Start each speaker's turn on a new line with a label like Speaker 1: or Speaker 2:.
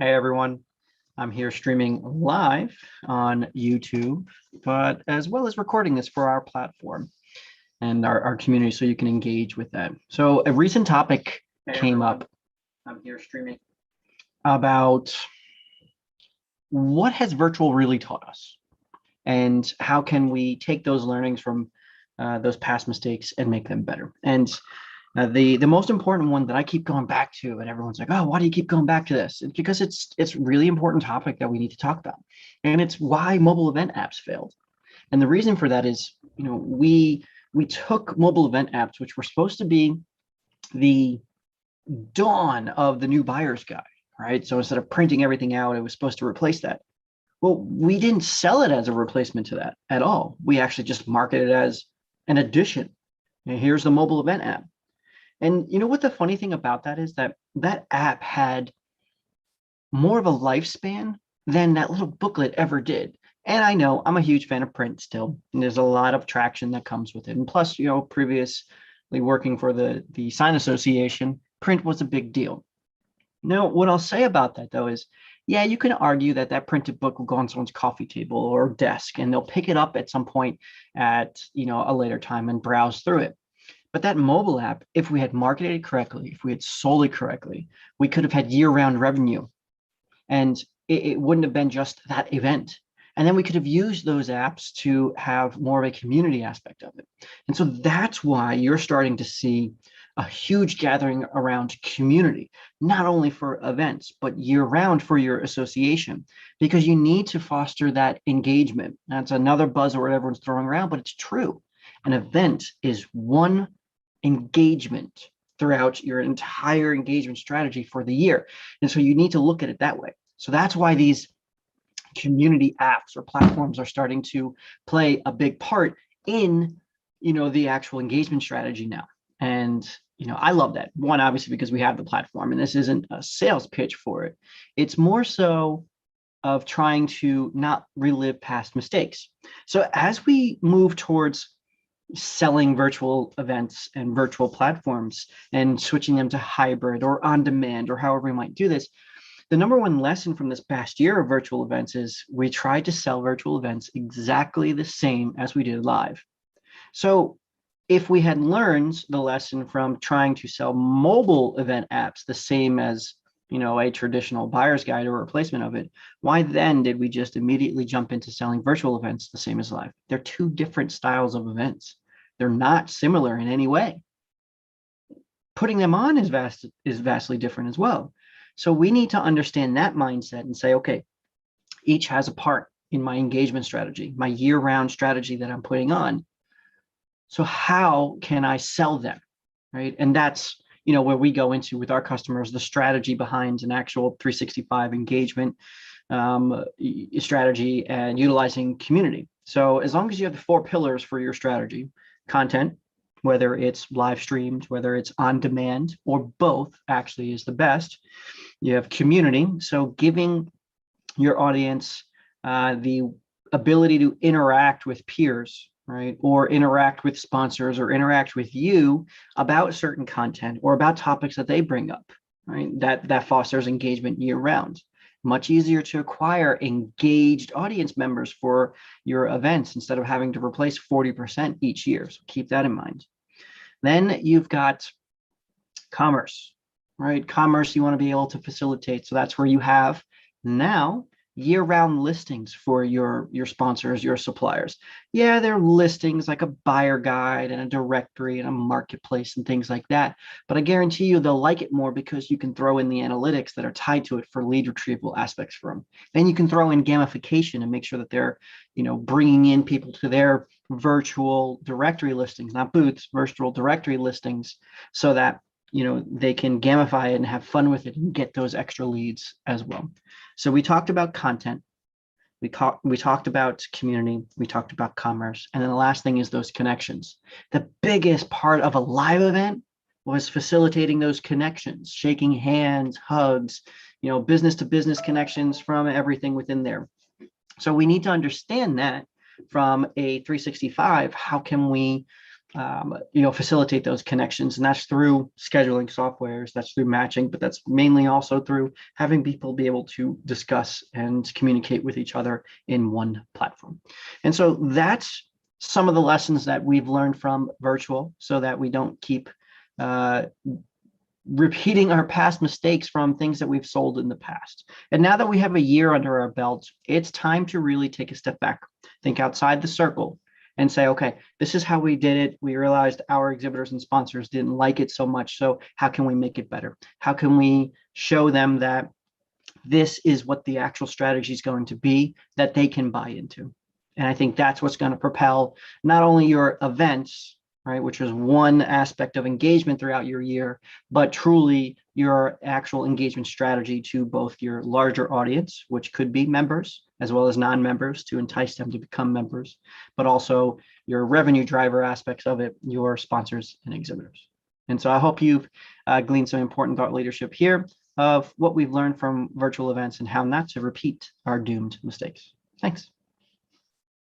Speaker 1: Hey everyone, I'm here streaming live on YouTube, but as well as recording this for our platform and our community so you can engage with that. So a recent topic came up. I'm here streaming about what has virtual really taught us and how can we take those learnings from those past mistakes and make them better. And the most important one that I keep going back to, and everyone's like, "Oh, why do you keep going back to this?" It's because it's really important topic that we need to talk about, and it's why mobile event apps failed. And the reason for that is, we took mobile event apps, which were supposed to be the dawn of the new buyer's guide, right? So instead of printing everything out, it was supposed to replace that. Well, we didn't sell it as a replacement to that at all. We actually just marketed it as an addition. And here's the mobile event app. And you know what the funny thing about that is that that app had more of a lifespan than that little booklet ever did. And I know I'm a huge fan of print still, and there's a lot of traction that comes with it. And plus, previously working for the Sign Association, print was a big deal. Now, what I'll say about that though is, yeah, you can argue that that printed book will go on someone's coffee table or desk, and they'll pick it up at some point at a later time and browse through it. But that mobile app, if we had marketed it correctly, if we had sold it correctly, we could have had year-round revenue, and it wouldn't have been just that event. And then we could have used those apps to have more of a community aspect of it. And so that's why you're starting to see a huge gathering around community, not only for events, but year round for your association, because you need to foster that engagement. That's another buzzword everyone's throwing around, but it's true. An event is one engagement throughout your entire engagement strategy for the year. And so you need to look at it that way. So that's why these community apps or platforms are starting to play a big part in, the actual engagement strategy now. And, I love that. One, obviously, because we have the platform, and this isn't a sales pitch for it. It's more so of trying to not relive past mistakes. So as we move towards selling virtual events and virtual platforms and switching them to hybrid or on demand or however we might do this, the number one lesson from this past year of virtual events is we tried to sell virtual events exactly the same as we did live. So if we had learned the lesson from trying to sell mobile event apps the same as a traditional buyer's guide or replacement of it, why then did we just immediately jump into selling virtual events the same as live? They're two different styles of events. They're not similar in any way. Putting them on is vastly different as well. So we need to understand that mindset and say, okay, each has a part in my engagement strategy, my year-round strategy that I'm putting on. So how can I sell them, right? And that's where we go into with our customers, the strategy behind an actual 365 engagement strategy and utilizing community. So as long as you have the 4 pillars for your strategy, content, whether it's live streamed, whether it's on demand, or both actually is the best. You have community, so giving your audience the ability to interact with peers, right? Or interact with sponsors or interact with you about certain content or about topics that they bring up, right? That fosters engagement year round. Much easier to acquire engaged audience members for your events instead of having to replace 40% each year. So keep that in mind. Then you've got commerce, right? Commerce you want to be able to facilitate. So that's where you have now year-round listings for your sponsors, your suppliers. Yeah, they're listings like a buyer guide and a directory and a marketplace and things like that. But I guarantee you they'll like it more because you can throw in the analytics that are tied to it for lead retrieval aspects for them. Then you can throw in gamification and make sure that they're, bringing in people to their virtual directory listings, not booths, virtual directory listings, so that they can gamify it and have fun with it and get those extra leads as well. So we talked about content, we talked about community, we talked about commerce, and then the last thing is those connections. The biggest part of a live event was facilitating those connections, shaking hands, hugs, business to business connections from everything within there. So we need to understand that from a 365, how can we facilitate those connections. And that's through scheduling softwares, that's through matching, but that's mainly also through having people be able to discuss and communicate with each other in one platform. And so that's some of the lessons that we've learned from virtual, so that we don't keep repeating our past mistakes from things that we've sold in the past. And now that we have a year under our belt, it's time to really take a step back, think outside the circle, and say, okay, this is how we did it. We realized our exhibitors and sponsors didn't like it so much. So how can we make it better? How can we show them that this is what the actual strategy is going to be that they can buy into? And I think that's what's going to propel not only your events, right, which is one aspect of engagement throughout your year, but truly your actual engagement strategy to both your larger audience, which could be members, as well as non-members, to entice them to become members, but also your revenue driver aspects of it, your sponsors and exhibitors. And so I hope you've gleaned some important thought leadership here of what we've learned from virtual events and how not to repeat our doomed mistakes. Thanks.